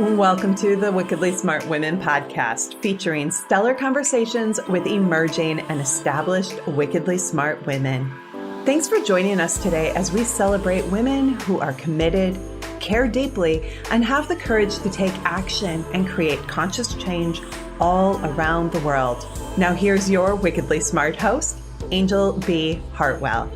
Welcome to the Wickedly Smart Women podcast, featuring stellar conversations with emerging and established wickedly smart women. Thanks for joining us today as we celebrate women who are committed, care deeply, and have the courage to take action and create conscious change all around the world. Now here's your wickedly smart host, Anjel B. Hartwell.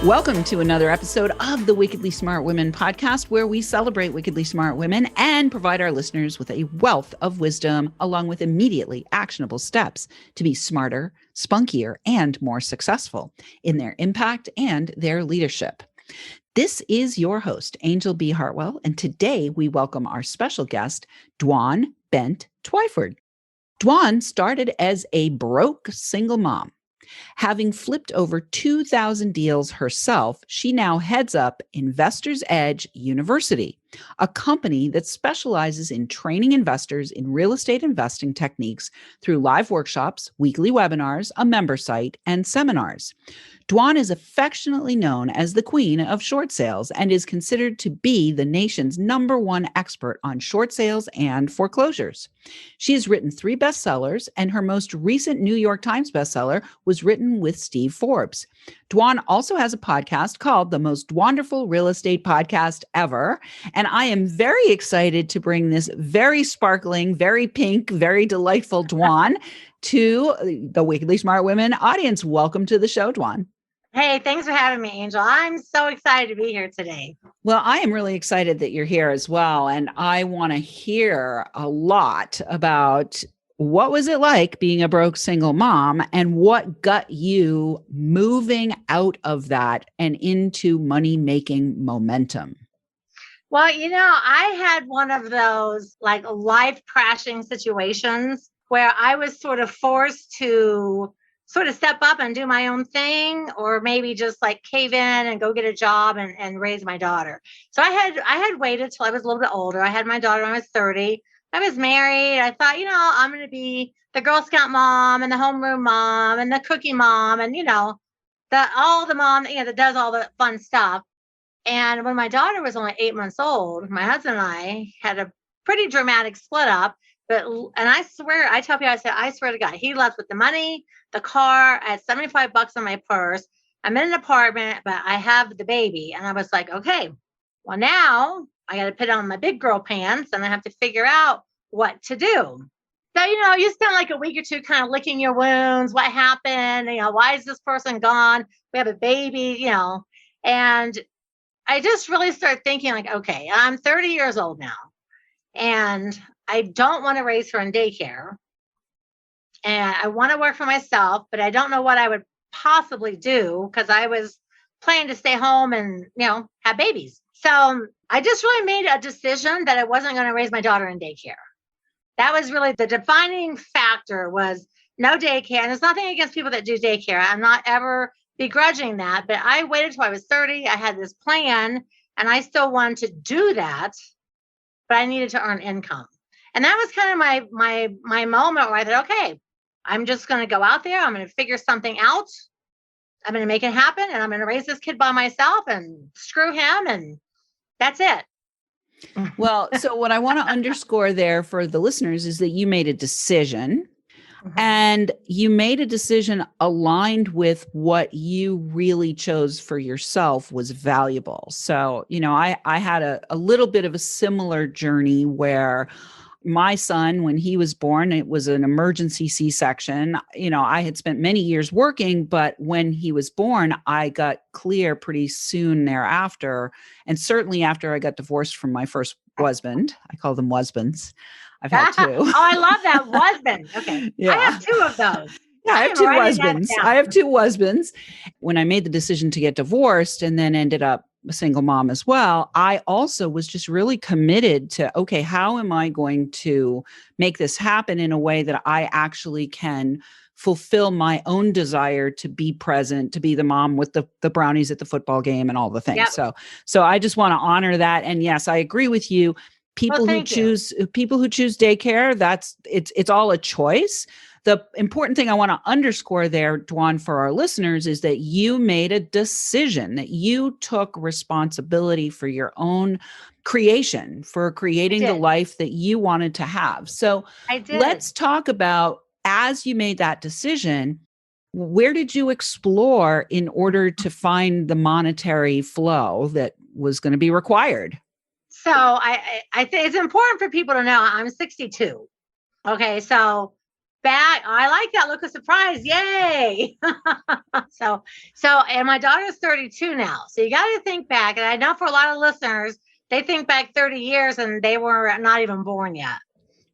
Welcome to another episode of the Wickedly Smart Women podcast, where we celebrate wickedly smart women and provide our listeners with a wealth of wisdom, along with immediately actionable steps to be smarter, spunkier, and more successful in their impact and their leadership. This is your host, Anjel B. Hartwell, and today we welcome our special guest, Dwan Bent-Twyford. Dwan started as a broke single mom. Having flipped over 2,000 deals herself, she now heads up Investors Edge University, a company that specializes in training investors in real estate investing techniques through live workshops, weekly webinars, a member site, and seminars. Dwan is affectionately known as the Queen of Short Sales and is considered to be the nation's #1 expert on short sales and foreclosures. She has written 3 bestsellers, and her most recent New York Times bestseller was written with Steve Forbes. Dwan also has a podcast called The Most Wonderful Real Estate Podcast Ever, and I am very excited to bring this very sparkling, very pink, very delightful Dwan to the Wickedly Smart Women audience. Welcome to the show, Dwan. Hey, thanks for having me, Anjel. I'm so excited to be here today. Well, I am really excited that you're here as well. And I want to hear a lot about what was it like being a broke single mom and what got you moving out of that and into money-making momentum. Well, I had one of those like life crashing situations where I was sort of forced to sort of step up and do my own thing, or maybe just like cave in and go get a job and raise my daughter. So I had waited till I was a little bit older. I had my daughter when I was 30. I was married. I thought, I'm going to be the Girl Scout mom and the homeroom mom and the cookie mom and, all the mom, that does all the fun stuff. And when my daughter was only 8 months old, my husband and I had a pretty dramatic split up. And I swear, I tell people, I swear to God, he left with the money, the car. I had $75 in my purse. I'm in an apartment, but I have the baby. And I was like, okay, well, now I got to put on my big girl pants and I have to figure out what to do. So, you spend like a week or two kind of licking your wounds. What happened? Why is this person gone? We have a baby, and I just really started thinking like, okay, I'm 30 years old now and I don't want to raise her in daycare. And I want to work for myself, but I don't know what I would possibly do because I was planning to stay home and, have babies. So I just really made a decision that I wasn't going to raise my daughter in daycare. That was really the defining factor, was no daycare. And there's nothing against people that do daycare. I'm not ever begrudging that, but I waited till I was 30. I had this plan and I still wanted to do that, but I needed to earn income. And that was kind of my moment where I thought, okay, I'm just going to go out there. I'm going to figure something out. I'm going to make it happen. And I'm going to raise this kid by myself and screw him. And that's it. Well, so what I want to underscore there for the listeners is that you made a decision. Mm-hmm. And you made a decision aligned with what you really chose for yourself was valuable. So, I had a little bit of a similar journey where my son, when he was born, it was an emergency C-section. I had spent many years working, but when he was born, I got clear pretty soon thereafter. And certainly after I got divorced from my first husband, I call them husbands. I've had 2. Oh, I love that, husband. Okay. Yeah. I have 2 of those. Yeah, I have 2 husbands. I have 2 husbands. When I made the decision to get divorced and then ended up a single mom as well, I also was just really committed to, okay, how am I going to make this happen in a way that I actually can fulfill my own desire to be present, to be the mom with the brownies at the football game and all the things. Yep. So I just want to honor that. And yes, I agree with you. People who choose daycare, it's all a choice. the important thing I want to underscore there, Dwan, for our listeners, is that you made a decision, that you took responsibility for your own creation, for creating the life that you wanted to have. So I did. Let's talk about, as you made that decision, where did you explore in order to find the monetary flow that was going to be required? So I think it's important for people to know I'm 62. Okay. So I like that look of surprise. Yay. And my daughter's 32 now. So you got to think back. And I know for a lot of listeners, they think back 30 years and they were not even born yet.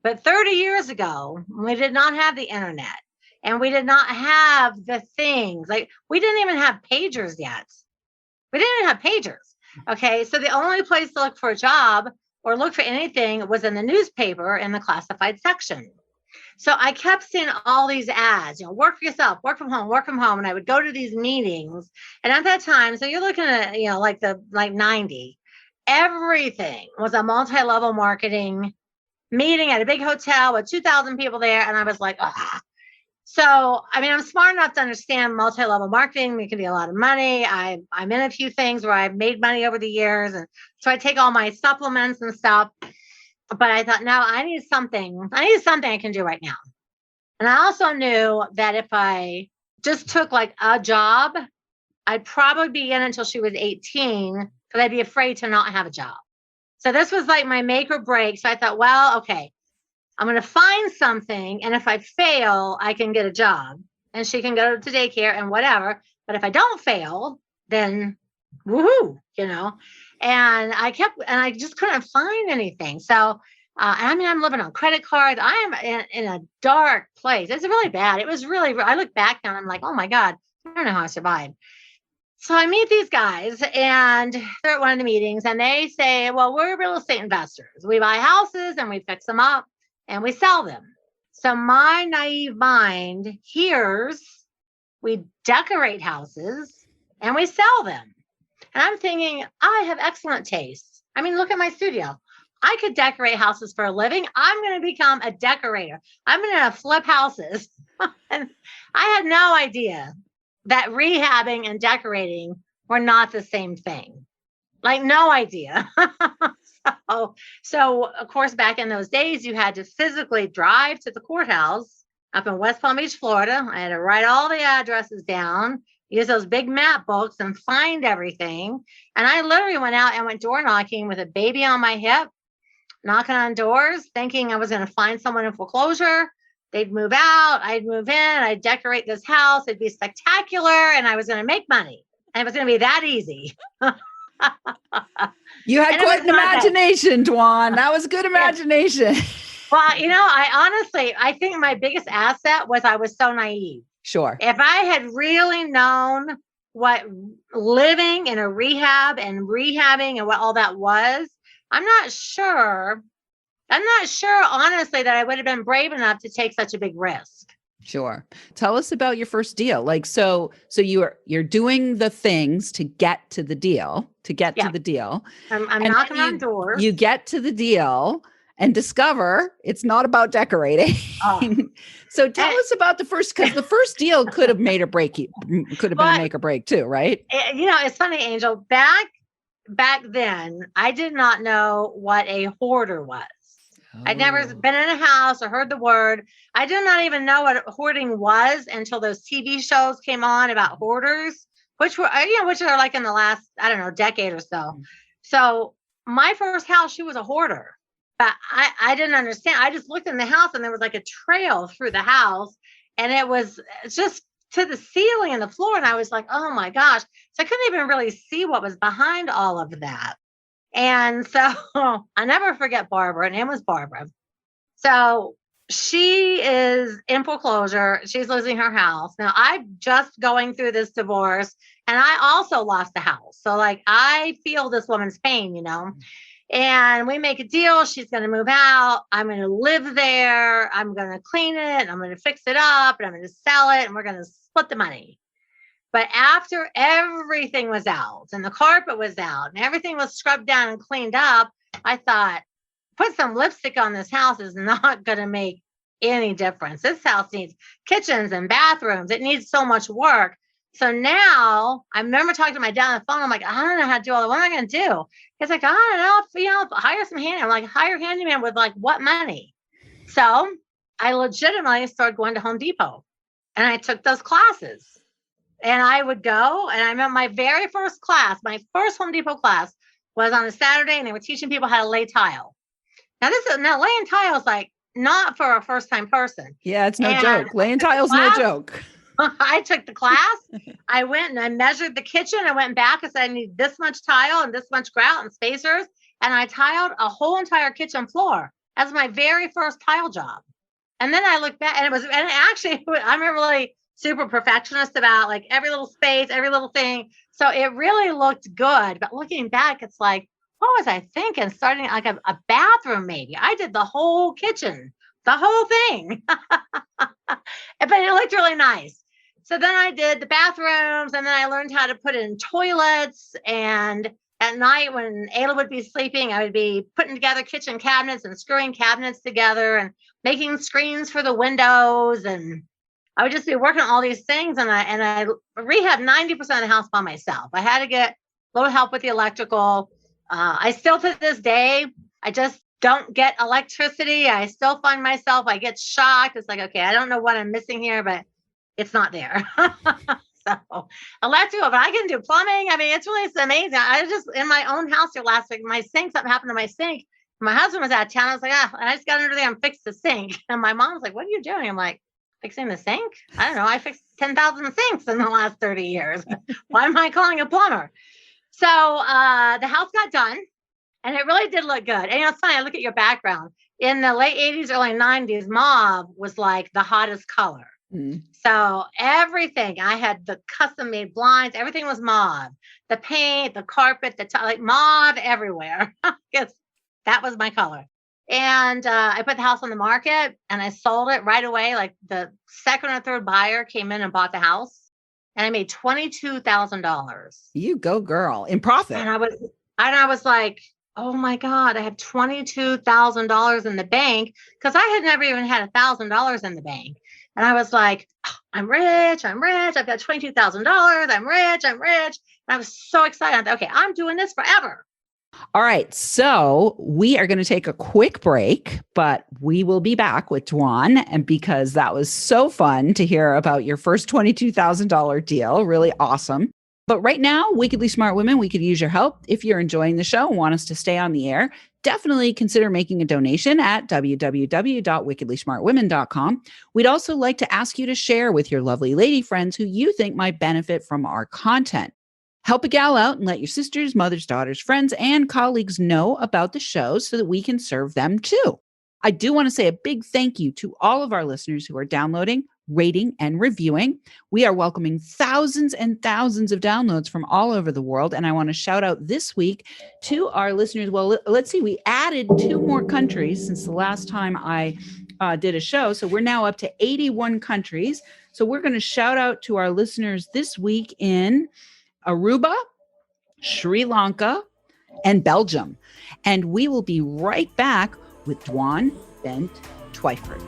But 30 years ago, we did not have the internet and we did not have the things. Like, we didn't even have pagers yet. We didn't even have pagers. Okay. So the only place to look for a job or look for anything was in the newspaper in the classified section. So I kept seeing all these ads, work for yourself, work from home, work from home. And I would go to these meetings. And at that time, so you're looking at, like 90, everything was a multi-level marketing meeting at a big hotel with 2,000 people there. And I was like, ah. So, I mean, I'm smart enough to understand multi-level marketing. It can be a lot of money. I'm in a few things where I've made money over the years. And so I take all my supplements and stuff. But I thought, no, I need something I can do right now. And I also knew that if I just took like a job, I'd probably be in until she was 18 because I'd be afraid to not have a job. So this was like my make or break. So I thought, well, okay, I'm going to find something. And if I fail, I can get a job and she can go to daycare and whatever. But if I don't fail, then woohoo, And I just couldn't find anything. So, I'm living on credit cards. I am in a dark place. It's really bad. It was I look back now and I'm like, oh my God, I don't know how I survived. So I meet these guys and they're at one of the meetings and they say, well, we're real estate investors. We buy houses and we fix them up and we sell them. So my naive mind hears we decorate houses and we sell them. And I'm thinking, I have excellent taste. I mean, look at my studio. I could decorate houses for a living. I'm going to become a decorator. I'm going to flip houses. And I had no idea that rehabbing and decorating were not the same thing. Like, no idea. So of course, back in those days, you had to physically drive to the courthouse up in West Palm Beach, Florida. I had to write all the addresses down, use those big map books and find everything. And I literally went out and went door knocking with a baby on my hip, knocking on doors, thinking I was going to find someone in foreclosure. They'd move out. I'd move in. I'd decorate this house. It'd be spectacular. And I was going to make money. And it was going to be that easy. You had quite an imagination, Dwan. That was good imagination. Well, I think my biggest asset was I was so naive. Sure. If I had really known what living in a rehab and rehabbing and what all that was, I'm not sure, honestly, that I would have been brave enough to take such a big risk. Sure. Tell us about your first deal. Like, so you're doing the things to get to the deal, to the deal. I'm knocking on doors. You get to the deal and discover it's not about decorating. Oh. So tell us about the first, because the first deal could have made or break you, could have been a make or break too, right? It's funny, Angel. Back then, I did not know what a hoarder was. Oh. I'd never been in a house or heard the word. I did not even know what hoarding was until those TV shows came on about hoarders, which are like in the last, decade or so. So my first house, she was a hoarder, but I didn't understand. I just looked in the house and there was like a trail through the house and it was just to the ceiling and the floor. And I was like, oh my gosh. So I couldn't even really see what was behind all of that. And so I never forget Barbara. Her name was Barbara. So she is in foreclosure. She's losing her house. Now I'm just going through this divorce and I also lost the house. So like, I feel this woman's pain, and we make a deal. She's going to move out. I'm going to live there. I'm going to clean it and I'm going to fix it up and I'm going to sell it and we're going to split the money. But after everything was out and the carpet was out and everything was scrubbed down and cleaned up, I thought, put some lipstick on this house is not going to make any difference. This house needs kitchens and bathrooms. It needs so much work. So now I remember talking to my dad on the phone. I'm like, I don't know how to do all that. What am I going to do? He's like, I don't know, hire some handyman. I'm like, hire a handyman with like what money? So I legitimately started going to Home Depot and I took those classes and I would go. And I remember my very first class, my first Home Depot class was on a Saturday and they were teaching people how to lay tile. Now laying tile is like not for a first time person. Yeah, it's no joke. Laying tile's no joke. I took the class. I went and I measured the kitchen. I went back and said, I need this much tile and this much grout and spacers. And I tiled a whole entire kitchen floor as my very first tile job. And then I looked back and I'm really super perfectionist about like every little space, every little thing. So it really looked good. But looking back, it's like, what was I thinking? Starting like a bathroom, maybe. I did the whole kitchen, the whole thing. But it looked really nice. So then I did the bathrooms and then I learned how to put in toilets. And at night when Ayla would be sleeping, I would be putting together kitchen cabinets and screwing cabinets together and making screens for the windows. And I would just be working on all these things. And I rehabbed 90% of the house by myself. I had to get a little help with the electrical. I still to this day, I just don't get electricity. I still find myself, I get shocked. It's like, okay, I don't know what I'm missing here, but it's not there. So electrical, but I can do plumbing. I mean, it's amazing. I was just in my own house here last week. My sink, something happened to my sink. My husband was out of town. I was like, I just got under there and fixed the sink. And my mom's like, what are you doing? I'm like, fixing the sink? I don't know. I fixed 10,000 sinks in the last 30 years. Why am I calling a plumber? So the house got done and it really did look good. And it's funny, I look at your background. In the late 80s, early 90s, mauve was like the hottest color. Mm. So everything, I had the custom made blinds, everything was mauve. The paint, the carpet, like mauve everywhere. Because that was my color. And I put the house on the market and I sold it right away. Like the second or third buyer came in and bought the house. And I made $22,000. You go, girl, in profit. And I was like, oh my God, I have $22,000 in the bank because I had never even had $1,000 in the bank. And I was like, oh, I'm rich. I've got $22,000. I'm rich. And I was so excited. Okay, I'm doing this forever. All right. So we are going to take a quick break, but we will be back with Dwan. And because that was so fun to hear about your first $22,000 deal, really awesome. But right now, Wickedly Smart Women, we could use your help. If you're enjoying the show and want us to stay on the air, definitely consider making a donation at www.wickedlysmartwomen.com. We'd also like to ask you to share with your lovely lady friends who you think might benefit from our content. Help a gal out and let your sisters, mothers, daughters, friends, and colleagues know about the show so that we can serve them too. I do want to say a big thank you to all of our listeners who are downloading, rating, and reviewing. We are welcoming thousands and thousands of downloads from all over the world. And I want to shout out this week to our listeners. Well, let's see, we added 2 more countries since the last time I did a show. So we're now up to 81 countries. So we're going to shout out to our listeners this week in Aruba, Sri Lanka, and Belgium. And we will be right back with Dwan Bent-Twyford.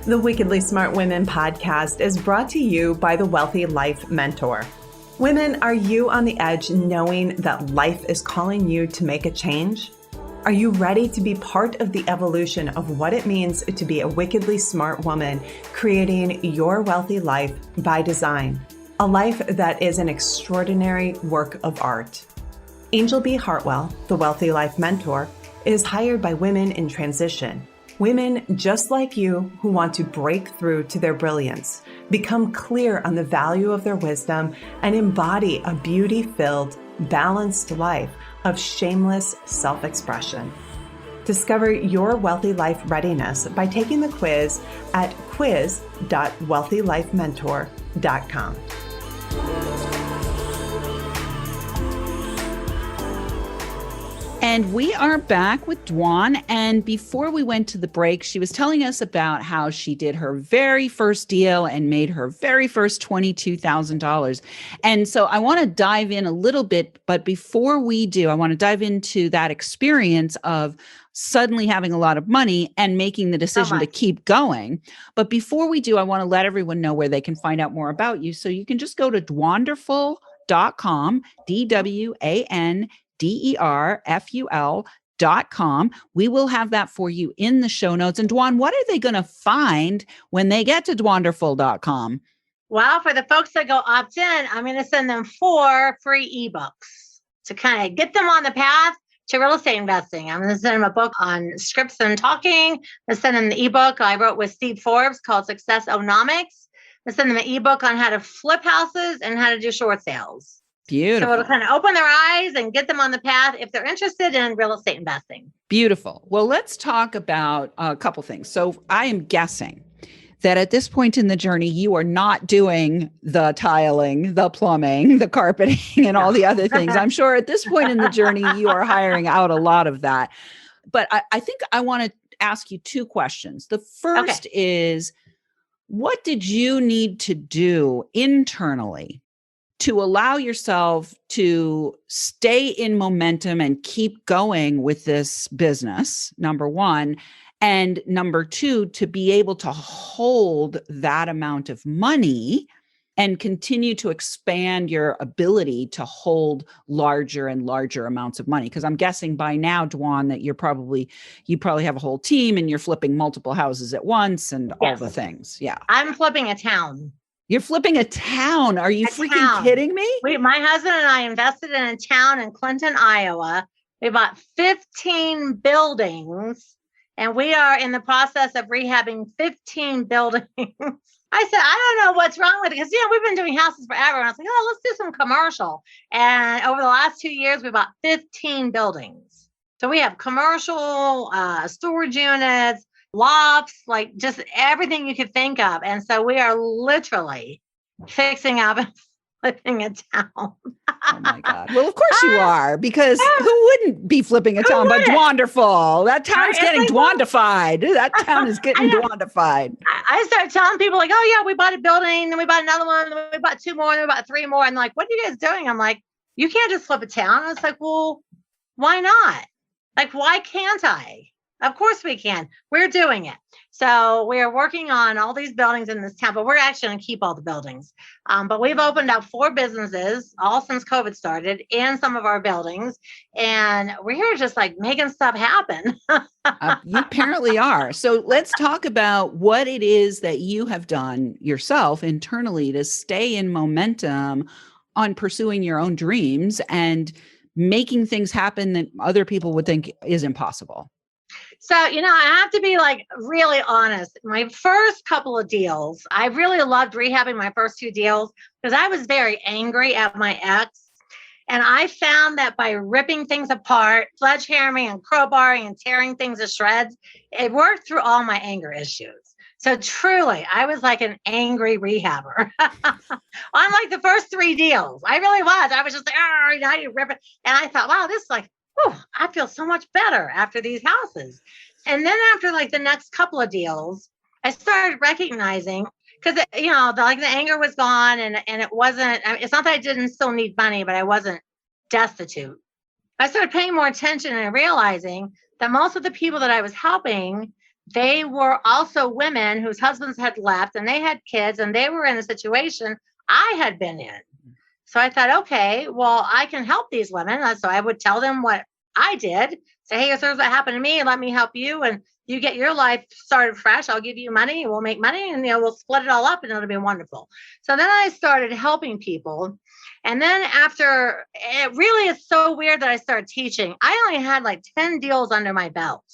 The Wickedly Smart Women podcast is brought to you by the Wealthy Life Mentor. Women, are you on the edge knowing that life is calling you to make a change? Are you ready to be part of the evolution of what it means to be a wickedly smart woman, creating your wealthy life by design? A life that is an extraordinary work of art. Anjel B. Hartwell, the Wealthy Life Mentor, is hired by women in transition. Women just like you who want to break through to their brilliance, become clear on the value of their wisdom, and embody a beauty-filled, balanced life of shameless self-expression. Discover your wealthy life readiness by taking the quiz at quiz.wealthylifementor.com. And we are back with Dwan. And before we went to the break, she was telling us about how she did her very first deal and made her very first $22,000. And so I want to dive in a little bit. But before we do, I want to dive into that experience of suddenly having a lot of money and making the decision to keep going. But before we do, I want to let everyone know where they can find out more about you. So you can just go to dwanderful.com, DWANDERFUL.com. We will have that for you in the show notes. And Dwan, what are they going to find when they get to dwanderful.com? Well, for the folks that go opt in, I'm going to send them 4 free ebooks to kind of get them on the path to real estate investing. I'm going to send them a book on scripts and talking. I'm going to send them the ebook I wrote with Steve Forbes called Success-Onomics. I'm going to send them an ebook on how to flip houses and how to do short sales. Beautiful. So it'll kind of open their eyes and get them on the path if they're interested in real estate investing. Beautiful. Well, let's talk about a couple things. So I am guessing that at this point in the journey, you are not doing the tiling, the plumbing, the carpeting, and all the other things. I'm sure at this point in the journey, you are hiring out a lot of that. But I think I want to ask you 2 questions. The first is, what did you need to do internally to allow yourself to stay in momentum and keep going with this business, number one? And number 2, to be able to hold that amount of money and continue to expand your ability to hold larger and larger amounts of money. Because I'm guessing by now, Dwan, that you probably have a whole team and you're flipping multiple houses at once and all the things. Yeah. I'm flipping a town. You're flipping a town. Are you kidding me? My husband and I invested in a town in Clinton, Iowa. We bought 15 buildings. And we are in the process of rehabbing 15 buildings. I said, I don't know what's wrong with it. Because, we've been doing houses forever. And I was like, let's do some commercial. And over the last 2 years, we bought 15 buildings. So we have commercial, storage units, lofts, like just everything you could think of. And so we are literally fixing up and flipping a town. Oh my God. Well, of course you are, because who wouldn't be flipping a town but Dwanderful? That town's getting Dwandified. That town is getting Dwandified. I started telling people like, oh yeah, we bought a building, then we bought another one, then we bought 2 more, and then we bought 3 more. And like, what are you guys doing? I'm like, you can't just flip a town. I was like, well, why not? Like, why can't I? Of course we can. We're doing it. So we are working on all these buildings in this town, but we're actually going to keep all the buildings. But we've opened up 4 businesses all since COVID started in some of our buildings. And we're here just like making stuff happen. You apparently are. So let's talk about what it is that you have done yourself internally to stay in momentum on pursuing your own dreams and making things happen that other people would think is impossible. So, I have to be like really honest. My first couple of deals, I really loved rehabbing my first 2 deals because I was very angry at my ex. And I found that by ripping things apart, sledgehammering and crowbarring and tearing things to shreds, it worked through all my anger issues. So truly, I was like an angry rehabber. Unlike the first 3 deals, I really was. I was just like, oh, now you rip it. And I thought, wow, this is like, I feel so much better after these houses. And then after like the next couple of deals, I started recognizing, because, the anger was gone and it wasn't, it's not that I didn't still need money, but I wasn't destitute. I started paying more attention and realizing that most of the people that I was helping, they were also women whose husbands had left and they had kids and they were in a situation I had been in. So I thought, okay, well, I can help these women. So I would tell them what I did. Say, hey, here's what happened to me. Let me help you. And you get your life started fresh. I'll give you money. We'll make money and we'll split it all up and it'll be wonderful. So then I started helping people. And then after, it really is so weird that I started teaching. I only had like 10 deals under my belt.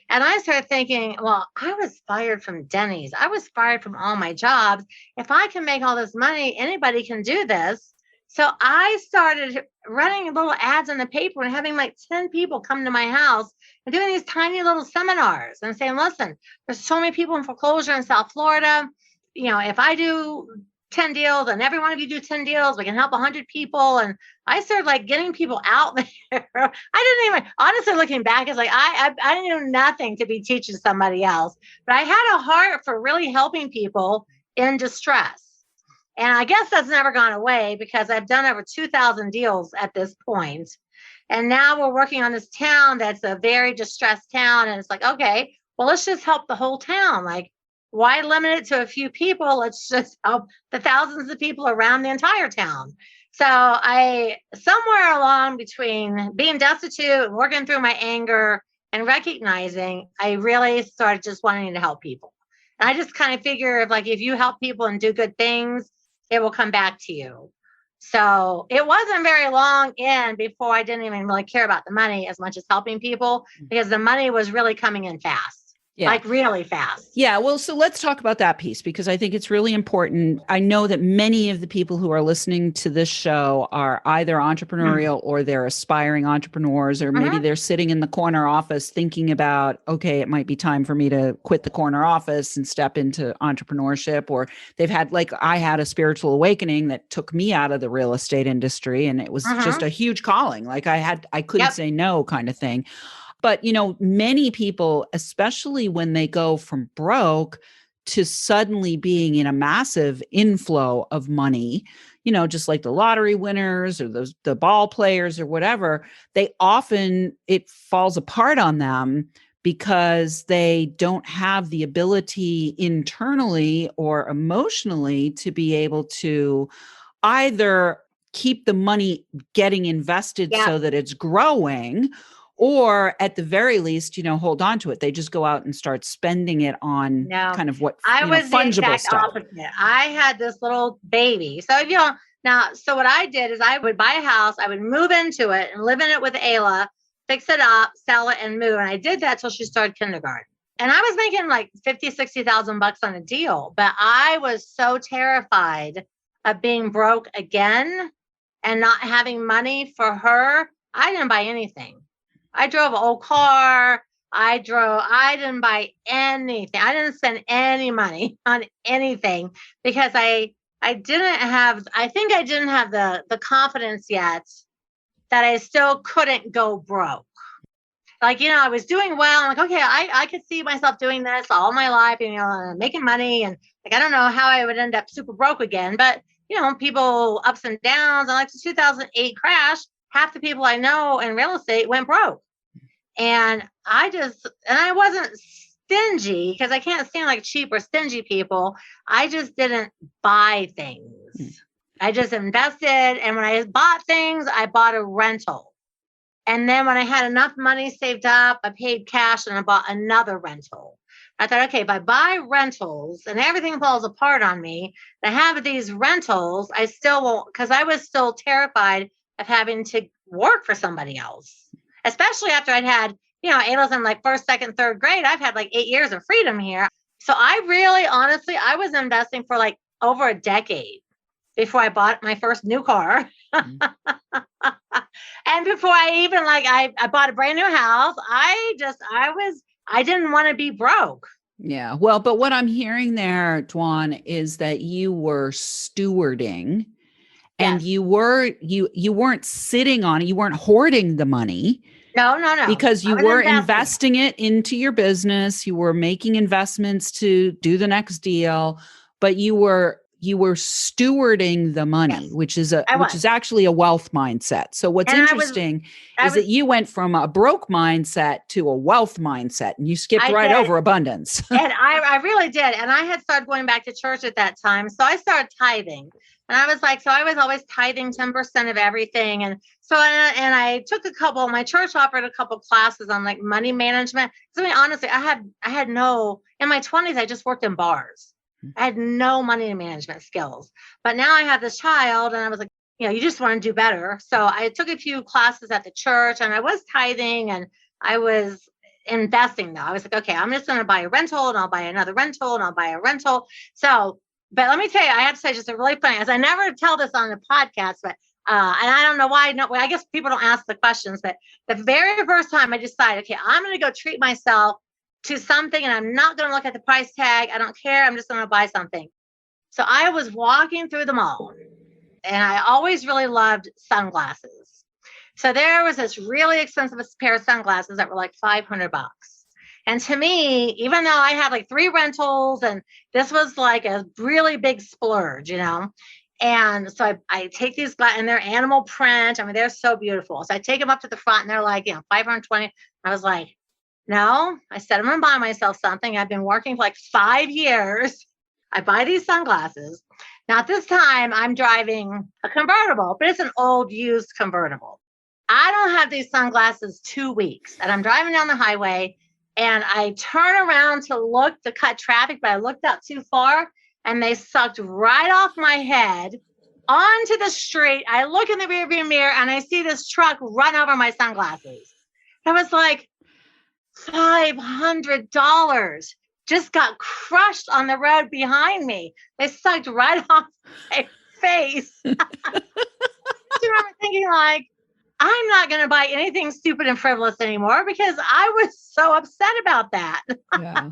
And I started thinking, well, I was fired from Denny's. I was fired from all my jobs. If I can make all this money, anybody can do this. So I started running little ads in the paper and having like 10 people come to my house and doing these tiny little seminars and saying, listen, there's so many people in foreclosure in South Florida. If I do 10 deals and every one of you do 10 deals. We can help 100 people. And I started like getting people out there. I didn't even, honestly, looking back, it's like, I knew nothing to be teaching somebody else, but I had a heart for really helping people in distress. And I guess that's never gone away because I've done over 2,000 deals at this point. And now we're working on this town that's a very distressed town. And it's like, okay, well, let's just help the whole town. Like, why limit it to a few people? Let's just help the thousands of people around the entire town. So I, somewhere along between being destitute and working through my anger and recognizing, I really started just wanting to help people. And I just kind of figure if you help people and do good things, it will come back to you. So it wasn't very long in before I didn't even really care about the money as much as helping people, because the money was really coming in fast. Yeah. Like really fast. Yeah. Well, so let's talk about that piece because I think it's really important. I know that many of the people who are listening to this show are either entrepreneurial or they're aspiring entrepreneurs, or maybe they're sitting in the corner office thinking about, okay, it might be time for me to quit the corner office and step into entrepreneurship. Or they've had, like I had a spiritual awakening that took me out of the real estate industry. And it was just a huge calling. Like I couldn't say no kind of thing. But, many people, especially when they go from broke to suddenly being in a massive inflow of money, just like the lottery winners or the ball players or whatever, it falls apart on them because they don't have the ability internally or emotionally to be able to either keep the money getting invested so that it's growing, or at the very least, hold on to it. They just go out and start spending it on kind of what I was fungible the exact stuff. Opposite. I had this little baby. So, so what I did is I would buy a house, I would move into it and live in it with Ayla, fix it up, sell it and move. And I did that till she started kindergarten. And I was making like $50,000-$60,000 on a deal, but I was so terrified of being broke again and not having money for her. I didn't buy anything. I drove an old car. I didn't buy anything. I didn't spend any money on anything because I didn't have the confidence yet that I still couldn't go broke. Like, I was doing well. I'm like, okay, I could see myself doing this all my life, making money. And like, I don't know how I would end up super broke again, but people ups and downs. And like the 2008 crash, half the people I know in real estate went broke. And I wasn't stingy because I can't stand like cheap or stingy people. I just didn't buy things. I just invested. And when I bought things, I bought a rental. And then when I had enough money saved up, I paid cash and I bought another rental. I thought, okay, if I buy rentals and everything falls apart on me, I have these rentals, I still won't, because I was still terrified of having to work for somebody else. Especially after I'd had, Ayla's in like first, second, third grade. I've had like 8 years of freedom here. So I really, honestly, I was investing for like over a decade before I bought my first new car. And before I even I bought a brand new house, I didn't want to be broke. Yeah. Well, but what I'm hearing there, Dwan, is that you were stewarding. And you weren't sitting on it. You weren't hoarding the money. No. Because you were investing it into your business. You were making investments to do the next deal, but you were stewarding the money, which is actually a wealth mindset. So what's interesting is that you went from a broke mindset to a wealth mindset, and you skipped over abundance. And I really did. And I had started going back to church at that time. So I started tithing. And I was always tithing 10% of everything. And so, and I took my church offered a couple classes on like money management. So I mean, honestly, I had no, in my 20s, I just worked in bars. I had no money management skills, but now I have this child and I was like, you just want to do better. So I took a few classes at the church and I was tithing and I was investing though. I was like, okay, I'm just going to buy a rental and I'll buy another rental and I'll buy a rental. So, but let me tell you, I have to say just a really funny, as I never tell this on the podcast, but, and I don't know why, I guess people don't ask the questions, but the very first time I decided, okay, I'm going to go treat myself to something and I'm not going to look at the price tag. I don't care. I'm just going to buy something. So I was walking through the mall, and I always really loved sunglasses. So there was this really expensive pair of sunglasses that were like $500. And to me, even though I had like 3 rentals and this was like a really big splurge, And so I take these and they're animal print. I mean, they're so beautiful. So I take them up to the front and they're like, 520. I was like, no, I said, I'm going to buy myself something. I've been working for like 5 years. I buy these sunglasses. Now at this time I'm driving a convertible, but it's an old used convertible. I don't have these sunglasses 2 weeks and I'm driving down the highway and I turn around to cut traffic, but I looked out too far and they sucked right off my head onto the street. I look in the rearview mirror and I see this truck run over my sunglasses. I was like, $500 just got crushed on the road behind me. They sucked right off my face. I remember thinking like, I'm not going to buy anything stupid and frivolous anymore because I was so upset about that. Yeah.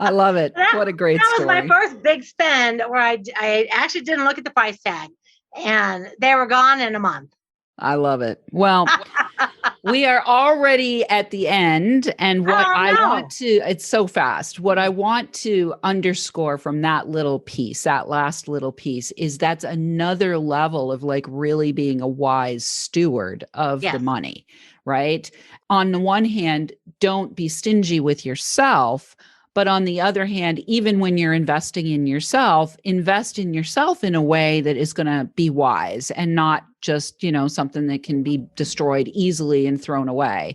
I love it. What a great story. That was my first big spend where I actually didn't look at the price tag and they were gone in a month. I love it. Well, we are already at the end. And what it's so fast. What I want to underscore from that last little piece is that's another level of like really being a wise steward of the money, right? On the one hand, don't be stingy with yourself. But on the other hand, even when you're investing in yourself, invest in yourself in a way that is going to be wise and not just, something that can be destroyed easily and thrown away.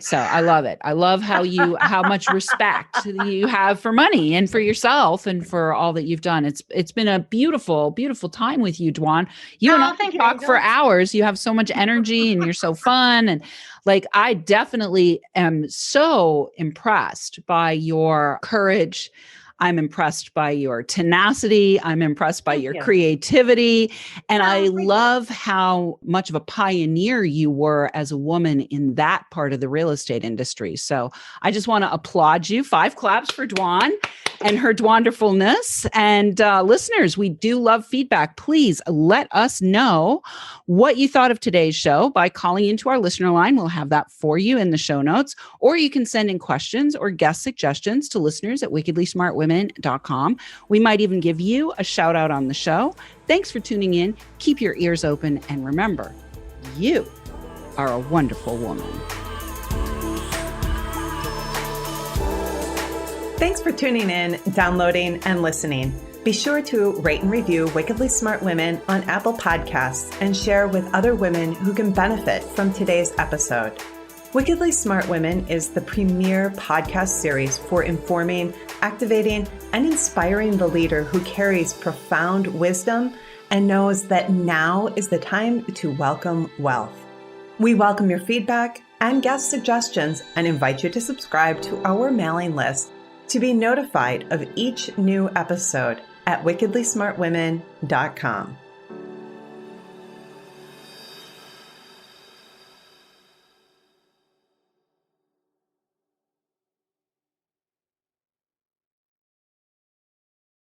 So I love it. I love how much respect you have for money and for yourself and for all that you've done. It's been a beautiful, beautiful time with you, Dwan. You and I can talk for hours. You have so much energy and you're so fun. And like, I definitely am so impressed by your courage. I'm impressed by your tenacity. I'm impressed by your creativity. And I love how much of a pioneer you were as a woman in that part of the real estate industry. So I just want to applaud you. 5 claps for Dwan and her Dwanderfulness. And listeners, we do love feedback. Please let us know what you thought of today's show by calling into our listener line. We'll have that for you in the show notes. Or you can send in questions or guest suggestions to listeners at wickedlysmartwomen.com. We might even give you a shout out on the show. Thanks for tuning in. Keep your ears open. And remember, you are a wonderful woman. Thanks for tuning in, downloading, and listening. Be sure to rate and review Wickedly Smart Women on Apple Podcasts and share with other women who can benefit from today's episode. Wickedly Smart Women is the premier podcast series for informing, activating, and inspiring the leader who carries profound wisdom and knows that now is the time to welcome wealth. We welcome your feedback and guest suggestions and invite you to subscribe to our mailing list to be notified of each new episode at wickedlysmartwomen.com.